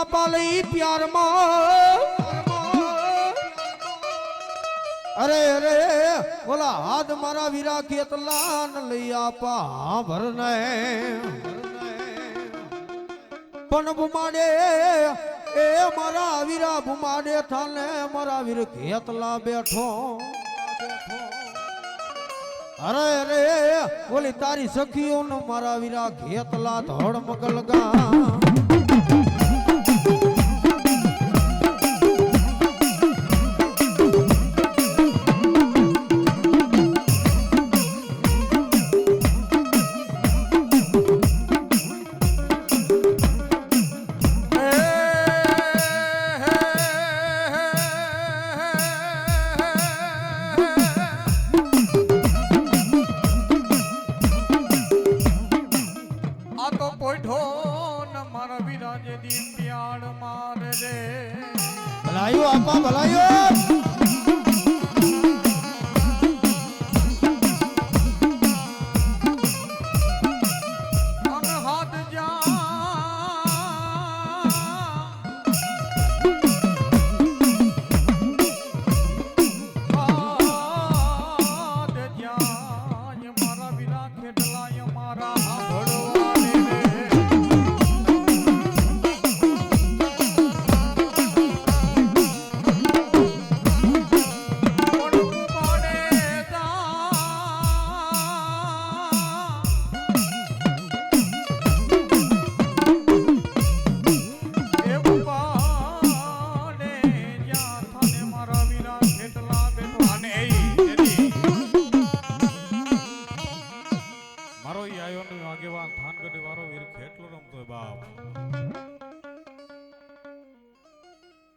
પાલઈ પ્યારમાં અરે અરે ઓલા હાથ મારા વીરા કેટલા ન લઈ આપા ભરને પણ બુમાડે એ મારા વીરા બુમાડે થાને મારા વીર કેટલા બેઠો અરે અરે ઓલી તારી સખીઓ નો મારા વીરા કેટલા ધોળ મગલ ગા ભલાયો આપા ભલાયો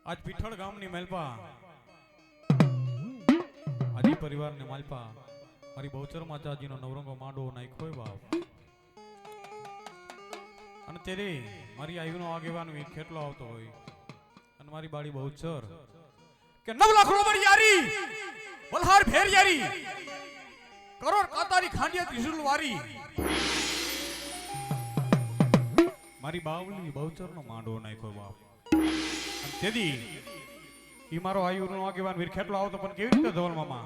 आज पीठड़ गाम नी मालपा आदि परिवार ने मालपा मारी बहुचर माताजी नो नवरंगो माडो नाख्यो बाप अने तेरे मारी आयुनो आगेवान वी खेटलो आवतो होय अने मारी बाड़ी बहुचर के 9 लाख रोबड़ यारी बलहार फेर यारी करोड़ कातारी खांडिया त्रिशूल वारी मारी बावली बहुचर नो माडो नाख्यो बाप तेदी ई मारो आयुनो આગેવાન વીર ખેટલો આવતો પણ કેવી રીતે ધવલ મામા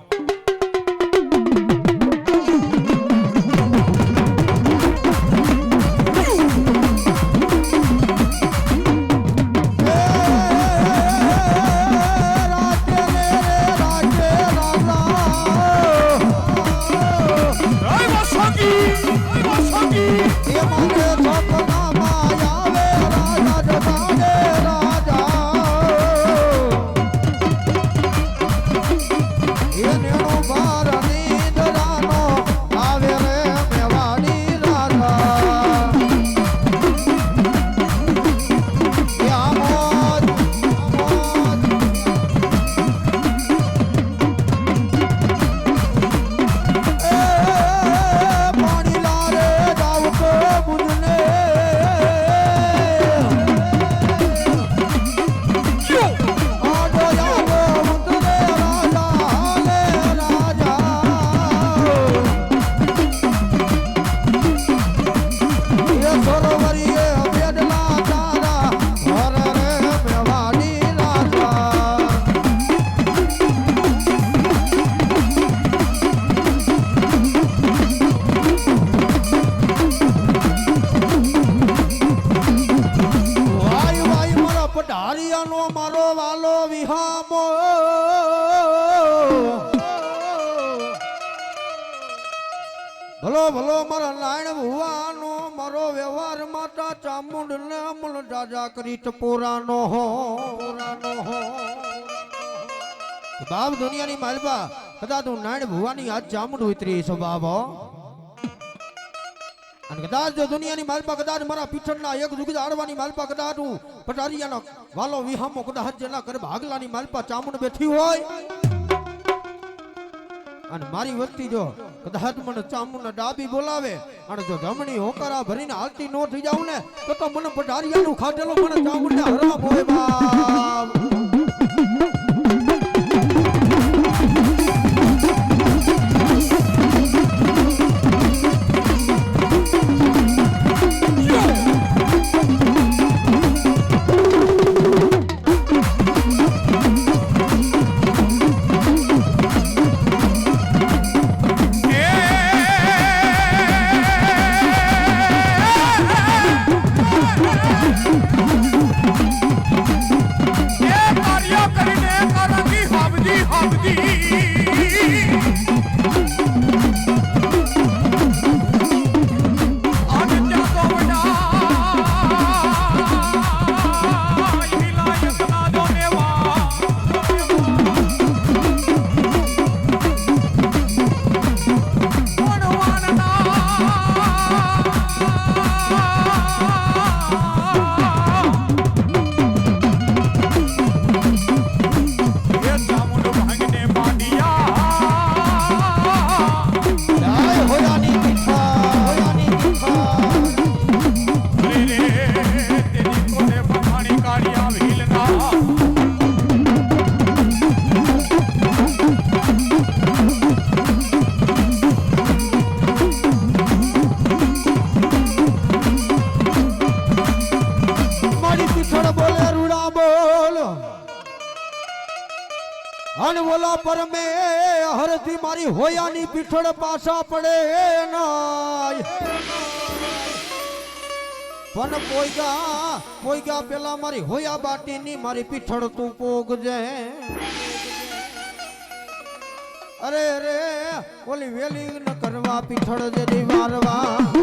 ભલો ભલો મારા નાયણ ભુવાનો મારો વ્યવહાર માતા ચામુંડ ને અમલ દાદા કરી ટપોરાનો હો બાપ દુનિયાની માલબા કદાચ તું નાયણ ભુવાની આજ ચામુંડ ઉતરી સ્વભાવ અને કદાચ જો દુનિયાની માલબા કદાચ મારા પીઠળના એક જુગ આડવાની માલબા કદાચ હું પટારિયાનો વાલો વિહામો કદાચ જેના કર ભાગલાની માલબા ચામુંડ બેઠી હોય અને મારી વસ્તી જો કદાચ મને ચામુંડ ડાબી બોલાવે અને જો જમણી હોકારા ભરીને હાલતી નો થઈ જાઉં ને તો મને પટારિયાનું ખાધેલો મને ચામુંડ ને હરામ હોય બાપ ભલા પર મે હરથી મારી હોયાની પીઠળ પાછા પડે નાય પણ પોઈગા પેલા મારી હોયા બાટીની મારી પીઠળ તું પોગજે અરે રે ઓલી વેલી ન કરવા પીઠળ જે વારવા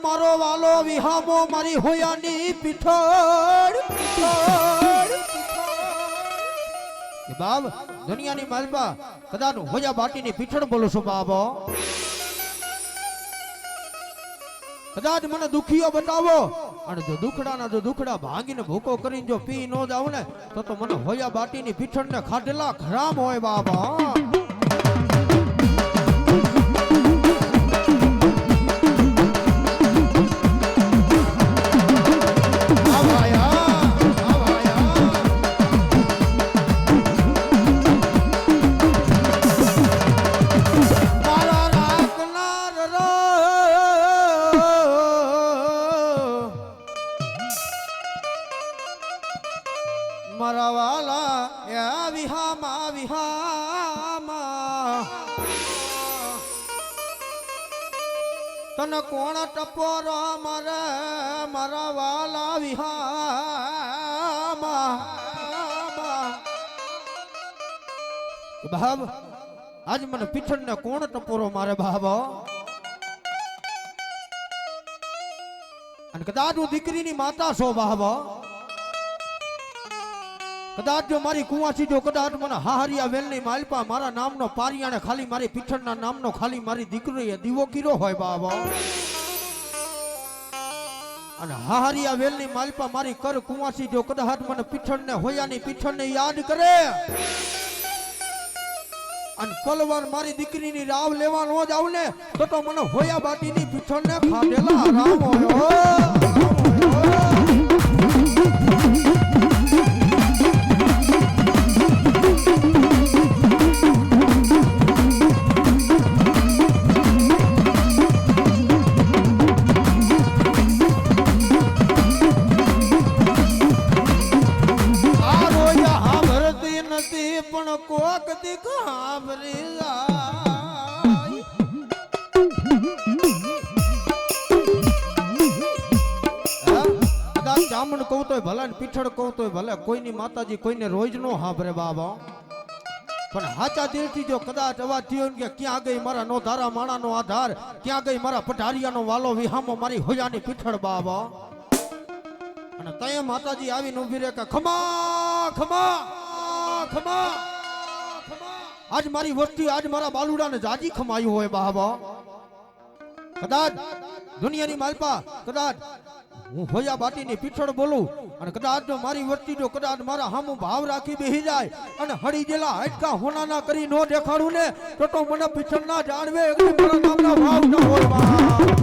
મારો વાલો વિહામો મારી હોયાની પીઠળ બાબ દુનિયાની માલપા કદાચ હોયા બાટીની પીઠળ બોલું છું બાબો કદાચ મને દુખીઓ બતાવો અને જો દુખડા ભાંગીને ભૂકો કરીને જો પી ન જાવ ને તો મને હોયા બાટીની પીઠળ ને ખાધેલા ખરામ હોય બાબા મારા વાલા યા વિહામા તને કોણ ટપોરો મારા વાલા વિહામા બાબ આજ મને પીઠળ ને કોણ ટપોરો મારે બાબો અને કદાચ હું દીકરીની માતા છો બાબો કદાચ જો મારી કુવાસી જો કદાચ મને હાહરિયા વેલની માલપા મારા નામનો પારિયાણે ખાલી મારી પીઠળના નામનો ખાલી મારી દીકરીએ દીવો કીરો હોય બાબા અને હાહરિયા વેલની માલપા મારી કર કુવાસી જો કદાચ મને પીઠળને હોયાની પીઠળને યાદ કરે અને પલવાર મારી દીકરીની રાવ લેવા નો જાવ ને તો મને હોયા બાટીની પીઠળને ખાધેલા આરામ હોય કોક દીક હાંભરી જાય જામણ કહું તોય ભલે પીઠળ કહું તોય ભલે કોઈની માતાજી કોઈને રોજ નો હાંભરે બાબા પણ હાચા દિલથી જો કદાચ અવાજ થયો કે ક્યાં ગઈ મારા નો ધારા માણાનો આધાર ક્યાં ગઈ મારા પઢારિયાનો વાલો વિહામો મારી હોયાની પીઠળ બાબા અને તય માતાજી આવીને ઊભી રે કે ખમા ખમા ખમા આજ મારી વસ્તી આજ મારા બાલુડાને જાજી ખમાયું હોય બાબા કદાચ દુનિયાની માલપા કદાચ હું હોયા બાટીની પીઠળ બોલું અને કદાચ જો મારી વસ્તી જો કદાચ મારા હામું ભાવ રાખી બેહી જાય અને હળી જેલા હાડકા હોનાના કરી નો દેખાડું ને તો મને પીઠળ ના જાણવે મારા નામના ભાવ ન હોય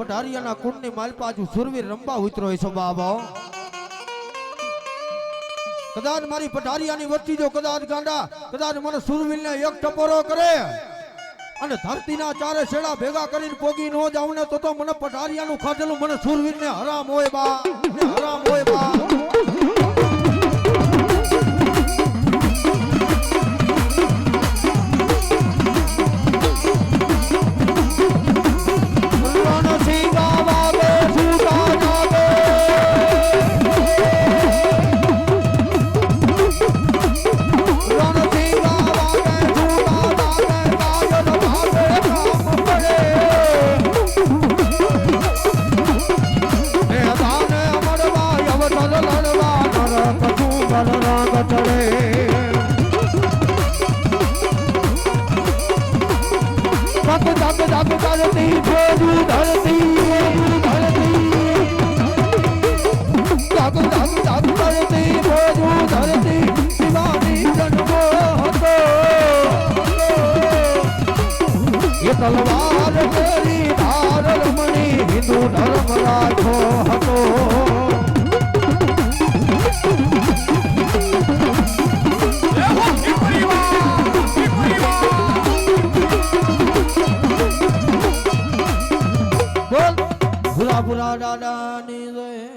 પઢારિયાના કુંડની માલપાજુ સુરવીર રંબા ઉતરો છે બાબો કદાચ મારી પઢારિયાની વચ્ચે જો કદાચ ગાંડા કદાચ મને સુરવીરને એક ટપોરો કરે અને ધરતીના ચારે છેડા ભેગા કરીને પોગી નો જાવ ને તો મને પઢારિયાનું ખાધેલું મને સુરવીરને હરામ હોય બા હરામ હોય બા તલવાર કરી ધાર રમણી હિન્દુ ધર્મ રાખો હતો બોલ ભૂરા ભૂરા દાદાની જય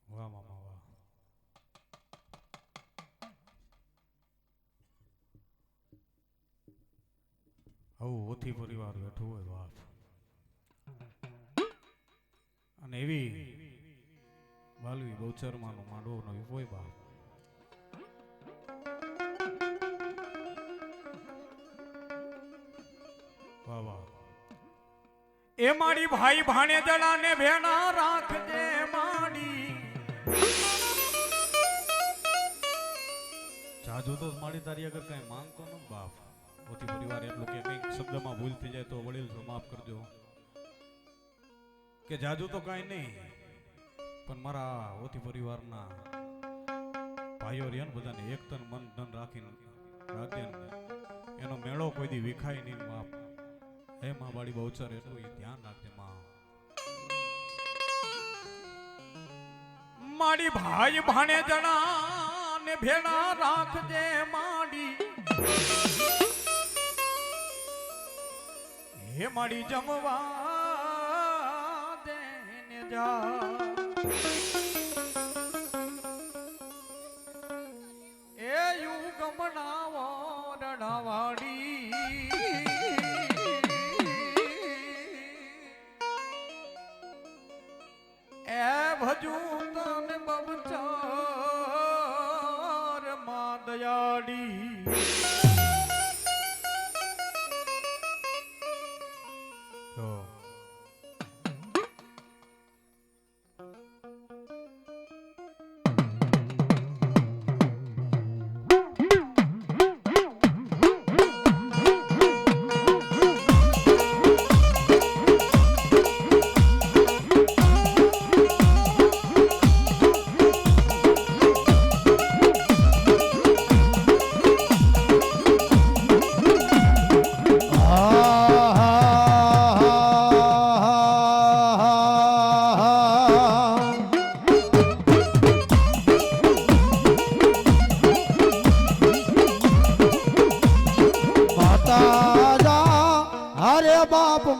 વાહ મામા વાહ આવું ઓથી પરિવાર બેઠું હોય બાપ અને એવી વાલવી બહુચરમાનો માંડવો નો હોય બાપ વાહ વાહ એ મારી ભાઈ ભાણે જડાને ભેણા રાખજે માડી જાજો તો મારી તારી અગર કઈ માંગતો ન બાપ ઓથી પરિવાર એટલું કે કઈક શબ્દમાં ભૂલ થઈ જાય તો વડીલ છો માફ કરજો કે જાજુ તો કઈ નહીં પણ મારા ઓથી પરિવારના ભાઈઓ રહ્યા ને બધાને એક તન મન ધન રાખીને રાખજે એનો મેળો કોઈ દી વિખાય નહીં બાપ હે માં બાળી બહુચર એટલું એ ધ્યાન રાખજે માં મારી ભાઈ ભાણે જણા ને ભેળા રાખજે માડી હે માડી જમવા દેને જા એ યુગ મનાવો રડાવાડી એ ભજુ તને બબચાર માં દયાડી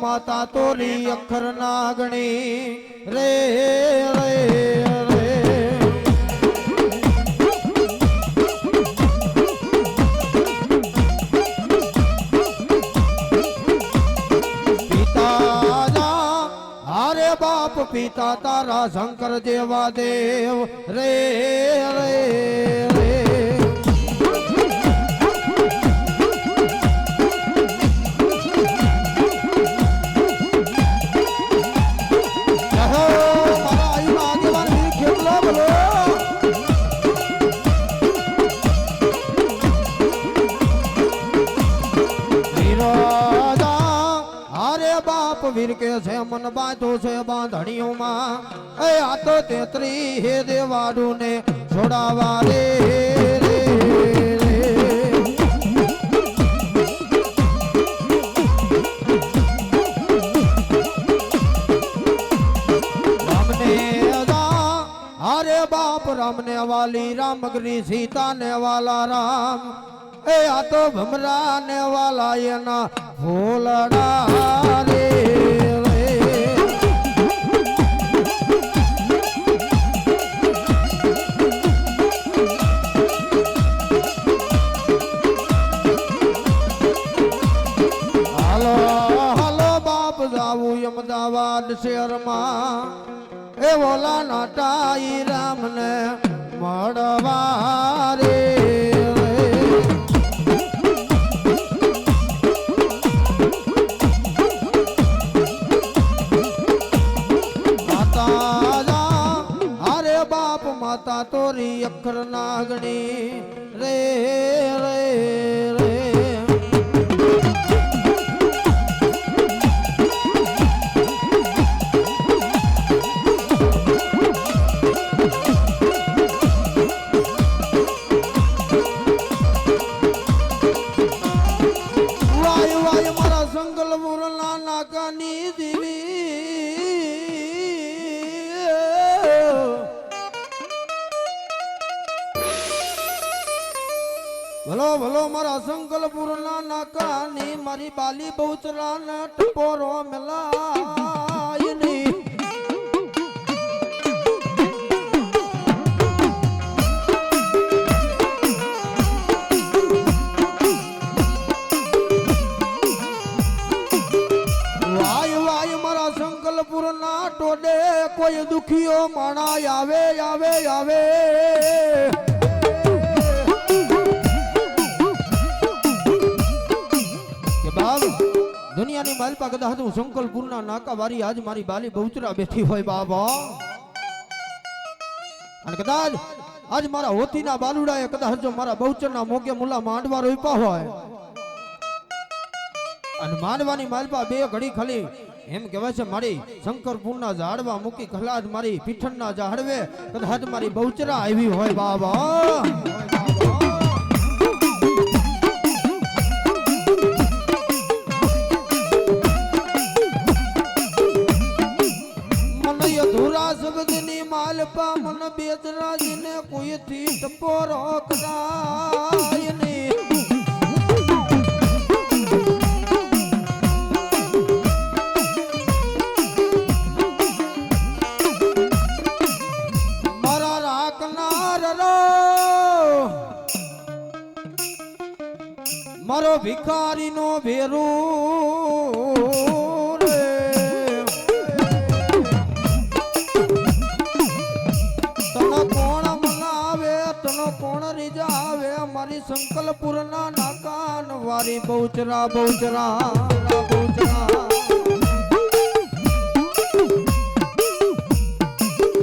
માતા તોરી અક્ષર નાગણી રે રે રે પિતા તારા શંકર જેવા દેવ રે રે રે વીર કે છે મન બાંધો છે બાંધણીઓમાં એ આ તો 33 હે દેવાડું ને છોડાવા રે રે રામને અરે બાપ રામને વાલી રામગરી સીતા ને વાલા રામ એ આ તો ભમરા ને વાલા એના ફૂલડા રે અમદાવાદ શહેરમાં એ ઓલા નાટાઈ રામને મળવા રે અરે બાપ માતા તોરી અક્ષર નાગણી રે રે રે ભલો ભલો મારા સંકલપુર ના નાકાની મારી બાલી બહુચરા ના ટપોરો મેલાયની વાય વાય મારા સંકલપુર ના ટોડે કોઈ દુખીઓ માણા આવે આવે આવે દુનિયાની માલપા કદાચ હું સંકલપુરના નાકા વારી આજ મારી બાલી બહુચરા બેઠી હોય બાબા અને કદાચ આજ મારા હોતીના બાલુડાએ કદાચ જો મારા બહુચરના મોગે મુલા માંડવા રોપ્યા હોય અને માંડવાની માલપા બે ઘડી ખાલી એમ કહેવાય છે મારી શંકરપુરના ઝાડવા મૂકી કલાજ મારી પીઠણના ઝાડવે કદાચ મારી બહુચરા આવી હોય બાબા સબદની માલપા મન બેદરાજીને કોઈથી ટપોરો કરાય ને મારા રાખનાર મારો ભિખારીનો ભેરું કોણ રીજાવે મારી સંકલપુરના નાકાન વારી બહુચરા બહુચરા બહુચરા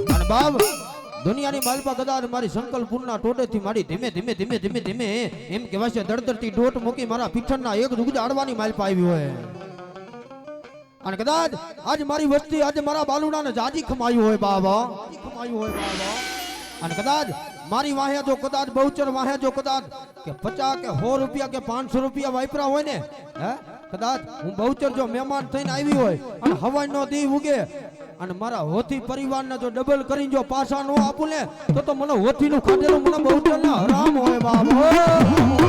અને બાબ દુનિયાની માલપા કદાચ મારી સંકલપુરના ટોટેથી મારી ધીમે ધીમે ધીમે ધીમે ધીમે એમ કહેવાય છે દળદળતી ડોટ મૂકી મારા પીઠણના એક દુગજ આડવાની માલપા આવી હોય અને કદાચ આજ મારી વસ્તી આજે મારા બાલુડાને જાજી ખમાયું હોય બાબા ખમાયું હોય બાબા અને કદાચ મારી વાહે જો કદાચ બહુચર વાહે જો કદાચ કે 50 કે 100 રૂપિયા કે 500 રૂપિયા વાપરા હોય ને હે કદાચ હું બહુચર જો મહેમાન થઈને આવી હોય અને હવાઈ નો દી ઉગે અને મારા હોથી પરિવારને જો ડબલ કરીને જો પાછા નો આપું ને તો મને હોથી નું ખાધેલું મને બહુચર ના હરામ હોય બાબા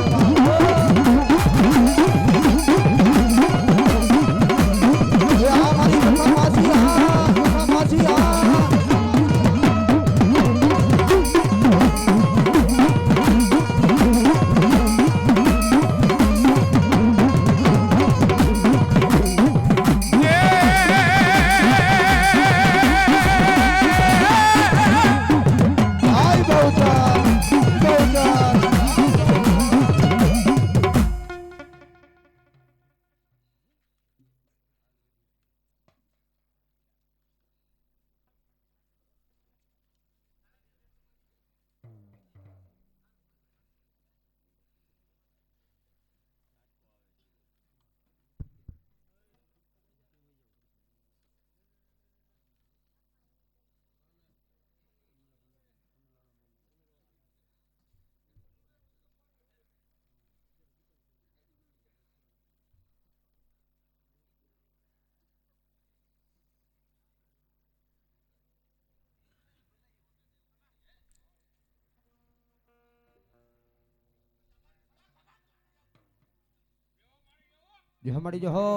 જો મળી જો હો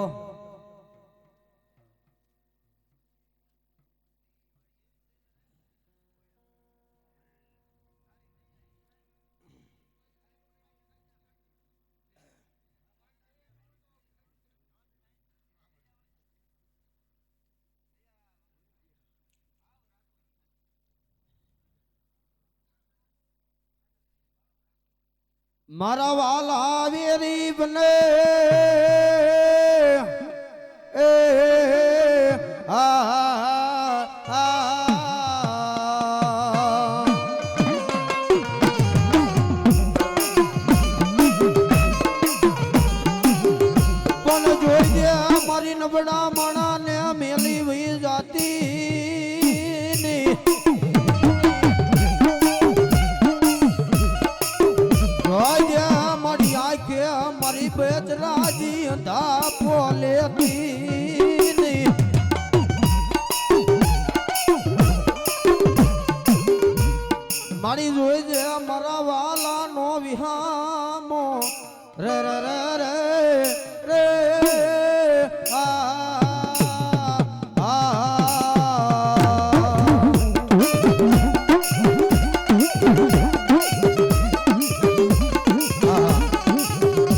મારા વાલા વેરી બને એ પણ જોઈજે મારી નબળા માણાને મેલી વહી જાતી ની મારી બેચરાજી અંધા પોલેતી મારી જોઈ છે મારા વાલા નો વિહામો રે રે રે રે રે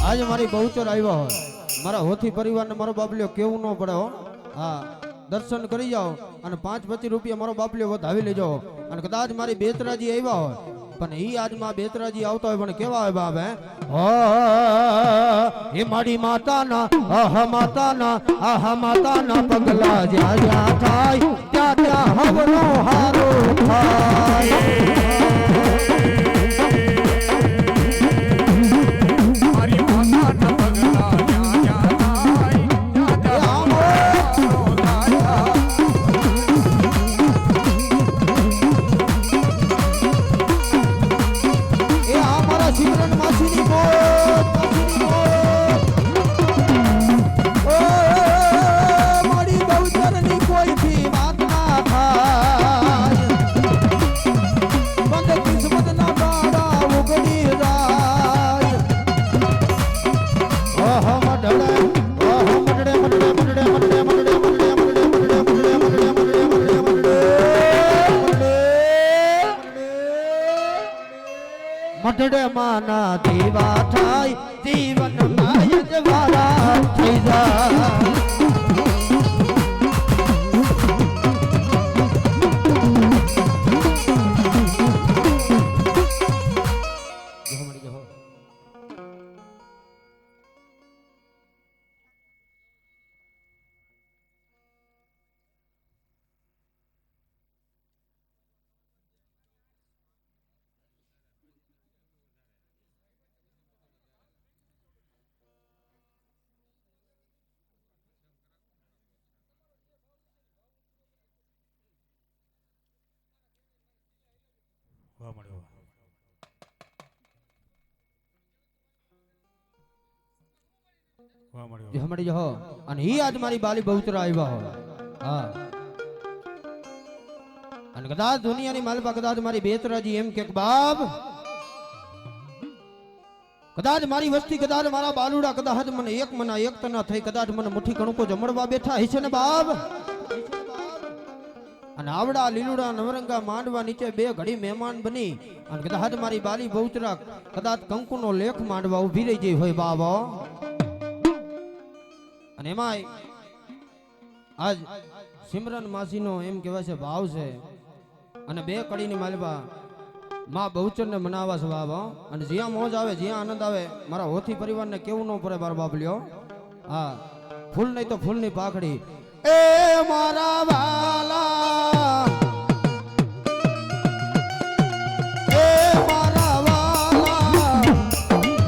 આજે મારી બહુચર આવ્યા હોય મારા હોથી પરિવારને મારો બાબલ્યો કેવું ન પડે હો હા દર્શન કરી જાઓ અને 5-25 રૂપિયા મારો બાબલ્યો વધાવી લેજો અને કદાચ મારી બેતરાજી આવ્યા હોય પણ ઈ આજમાં બેતરાજી આવતા હોય પણ કેવા હોય બાપ હે મારી માતાના માતાના પગલા જ્યાં જ્યાં થાય ત્યાં ત્યાં હવનો હારો થાય મઢડે માના દેવા થાય જીવન માય જવારા થઈ જાય વાહ મળ્યો વાહ મળ્યો જે મળી જો અને ઈ આજ મારી બાલી બહુચર આવ્યા હોય હા અને કદાચ દુનિયાની માલપા કદાચ મારી બેતરાજી એમ કે બાપ કદાચ મારી વસ્તી કદાચ મારા બાલુડા કદાચ મને એક મના એક તના થઈ કદાચ મને મુઠ્ઠી કણકો જમણવા બેઠા હશે ને બાપ અને આવડા લીલુડા નવરંગા માંડવા નીચે બે ઘડી મહેમાન બની અને કદાચ મારી બાલી બહુચરા કદાચ કંકુનો લેખ માંડવા ઊભી રહી જઈ હોય બાબા અને એમાંય આજ સિમરન માસીનો એમ કહેવાય છે ભાવ છે અને બે કડીની માલવા માં બહુચરને મનાવા છે બાબા અને જ્યાં મોજ આવે જ્યાં આનંદ આવે મારા હોથી પરિવારને કેવું ન પડે મારા બાબલ્યો હા ફૂલ નહીં તો ફૂલની પાખડી એ મારા વાલા એ મારા વાલા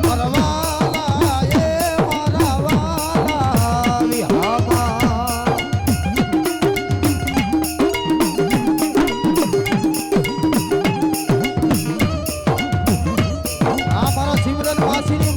મારા વાલા એ મારા વાલા વિહામા આ મારા સિમરન વાસીની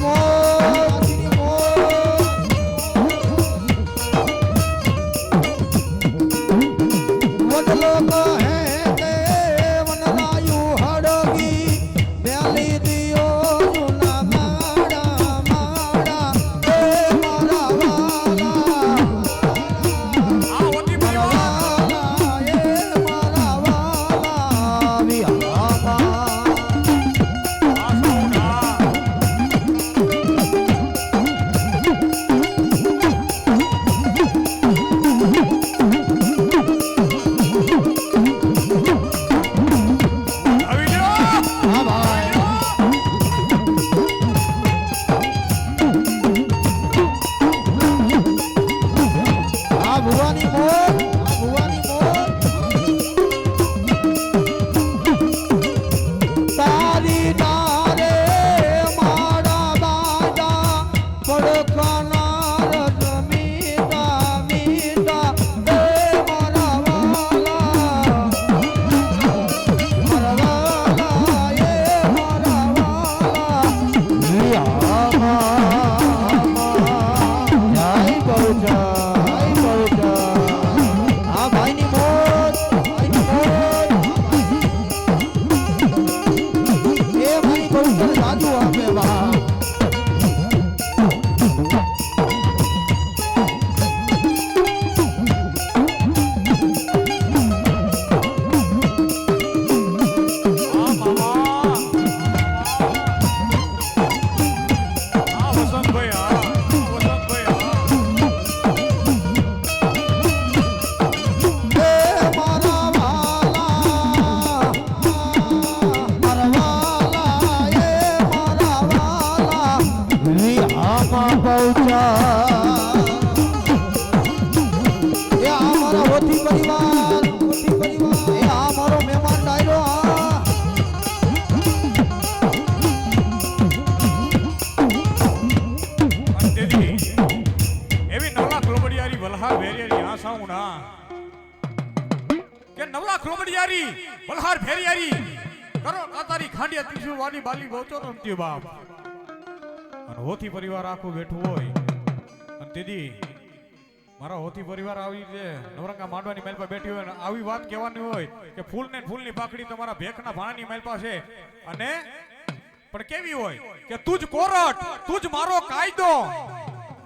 બલહાર ફેરિયારી કરો કાતારી ખાંડિયા ત્રિશુળ વાળી બાલી બહુચર રમતી બાપ અને હોથી પરિવાર આખું બેઠું હોય અને તેદી મારા હોથી પરિવાર આવી છે નવરંગા માંડવાની મેલ પર બેઠી હોય ને આવી વાત કહેવાની હોય કે ફૂલ ને ફૂલની પાકડી તમારા ભેખના ભાણાની મેલ પાસે અને પણ કેવી હોય કે તુજ કોરટ તુજ મારો કાયદો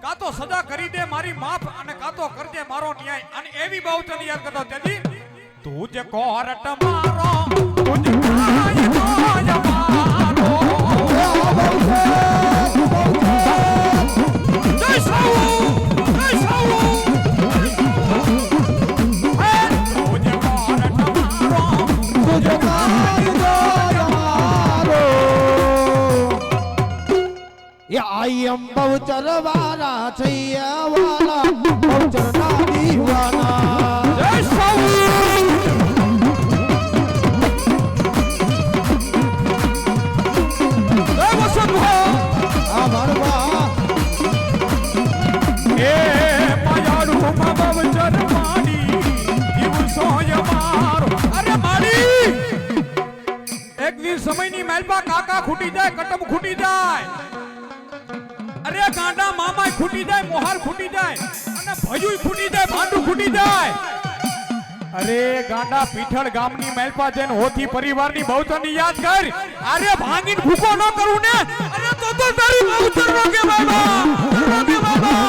કા તો સજા કરી દે મારી માફ અને કા તો કરજે મારો ન્યાય અને એવી બાવતની યાદ કરતો તેથી તુજ કોરટ મારો તુજ કાયદો મારો જય સાઉ જય સાઉ I am Bauchar Vara Chaya Wala Bauchar Na Diwana Jai Saul Jai Vasantha Amarva Mayaru Ma Bauchar Mani Divu Soya Maro Are Mani Ek din samay ni Melba Kaka Khuti Jai Katam Khuti Jai અરે ગાંડા મામાય ખૂટી જાય મોહાર ખૂટી જાય અને ભયુય ખૂટી જાય ભાંડુ ખૂટી જાય અરે ગાંડા પીઠળ ગામની મેલપા જઈને હોથી પરિવારની બહુતરની યાદ કર અરે ભાંગીને ભૂકો ન કરું ને અરે તો તારી બહુતર રોકે બાબા રોકે બાબા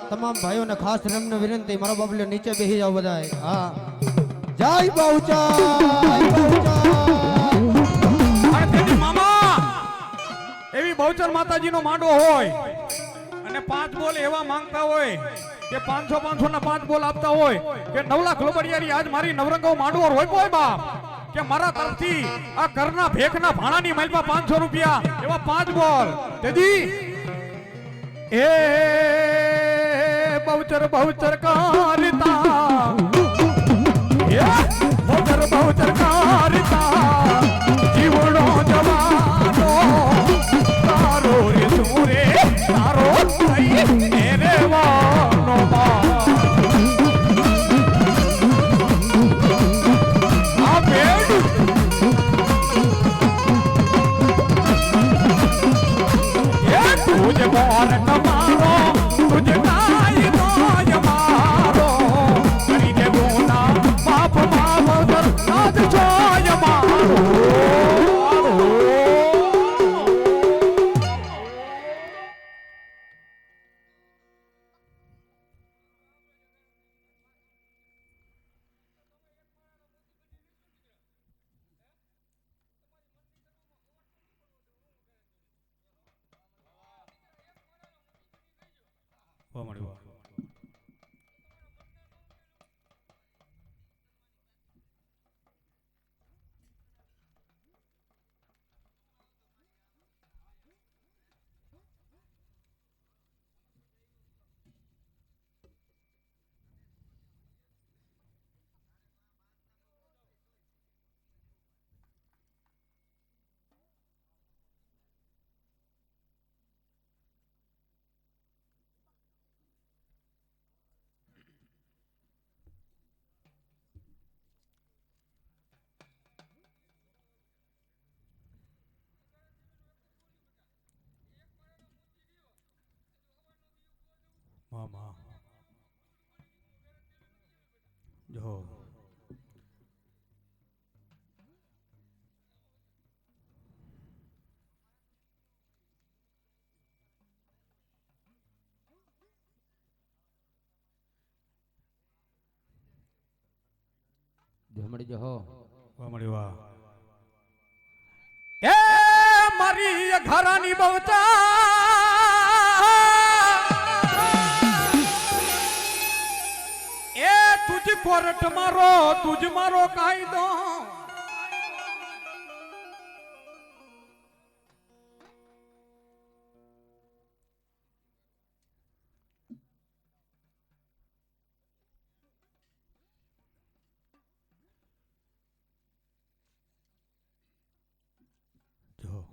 તમામ ભાઈઓને ખાસ રંગને વિનંતી મારો બાબલ્યો નીચે બેસી જાવ બધાય હા જય બહુચર જય બહુચર અરે તેની મામા એવી બહુચર માતાજીનો માંડવો હોય અને 5 બોલ એવા માંગતા હોય કે 500 ના 5 બોલ આપતા હોય કે 9 લાખ લોબડિયારી આજ મારી નવરંગો માંડવો રોક્યો બાપ કે મારા તરફથી આ ઘરના ભેખના ભાણાની માલમાં 500 રૂપિયા એવા 5 બોલ તેદી એ બહુચર બહુચર કારતા એ બહુચર કારતા જીવડો જવાનો તારો રે સુરે તારો થઈ રે વાનો આ બેડ એ તુજ કોર તમારો તુજ કાય નો મારો કરી દે ગોના બાપ માવતર નાદ જોય મારો વાહ મળી વાહ મામા જો મળી જો હો વાહ મળી વાહ એ મારી ઘરાની બહુચર કોર્ટ મારો તુજ મારો કાયદો જો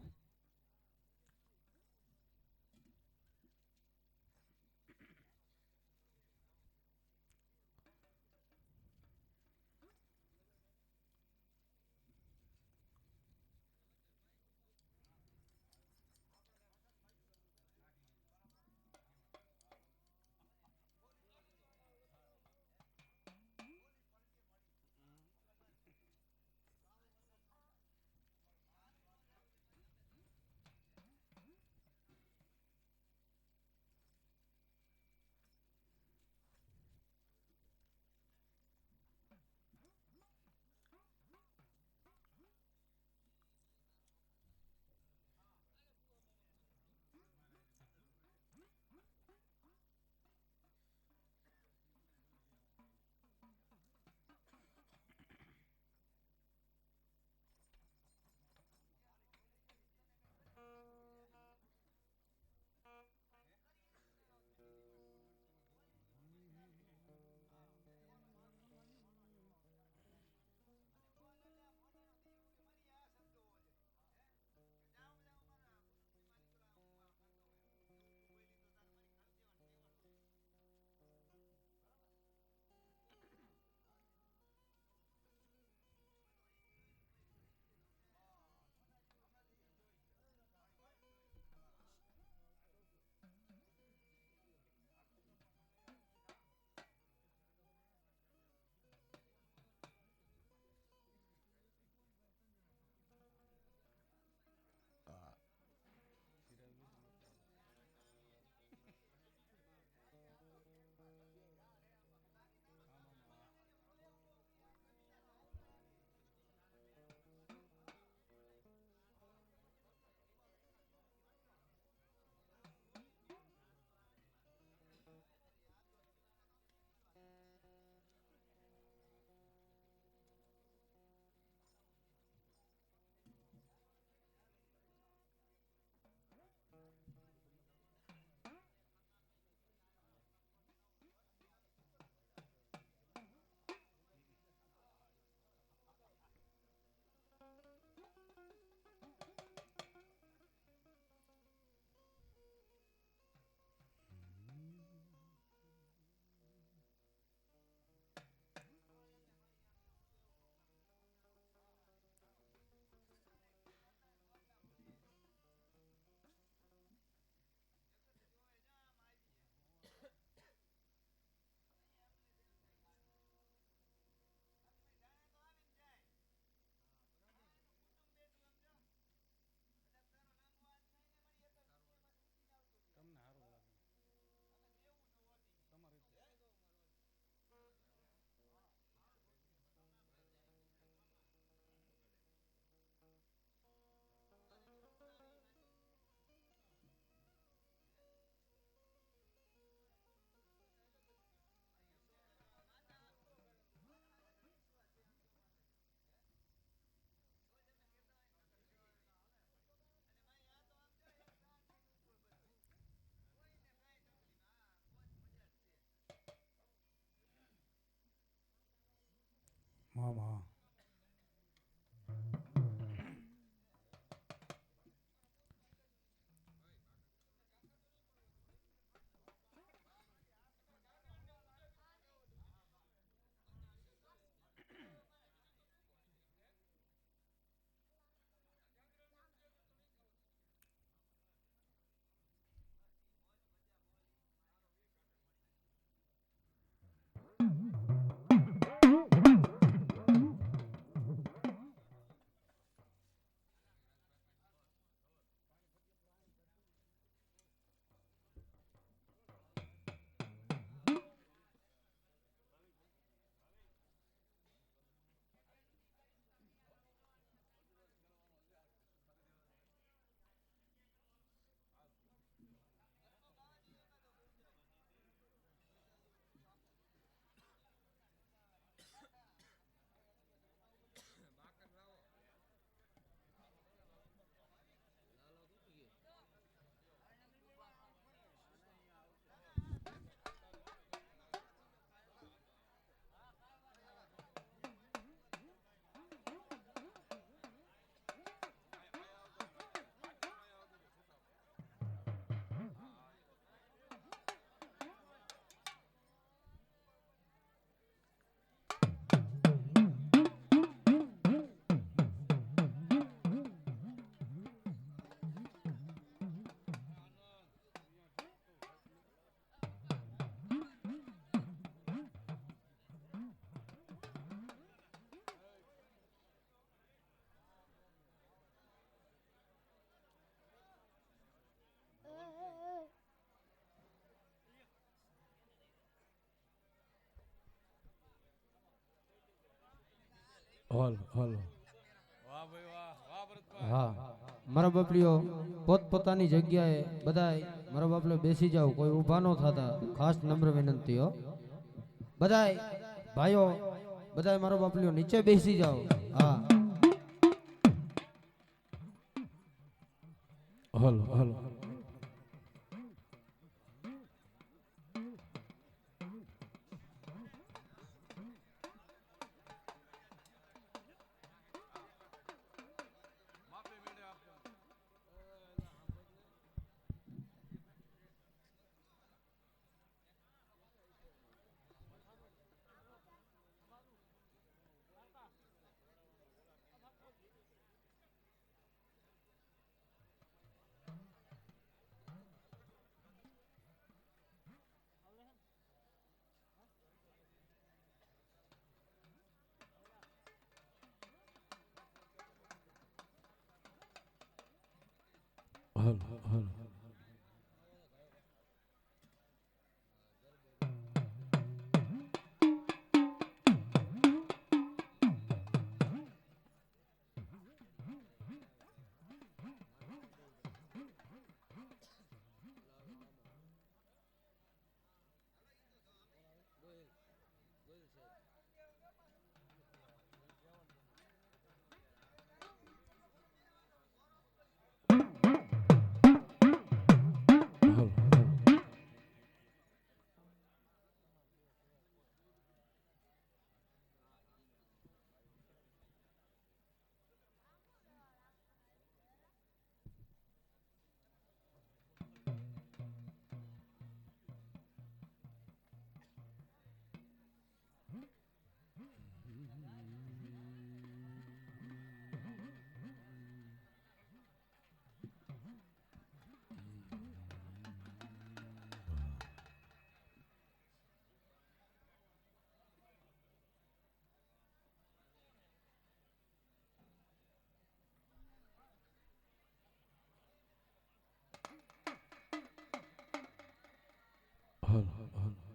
મામા હલ હલ વાહ ભાઈ વાહ વાહ ભરતભાઈ હા મારા બાપલીઓ પોતપોતાની જગ્યાએ બધાય મારા બાપલે બેસી જાવ, કોઈ ઊભા ન થતા, ખાસ નમ્ર વિનંતી હો. બધાય ભાઈઓ બધાય મારા બાપલીઓ નીચે બેસી જાવ. હા હલ હલ હલ હલ હલ હલ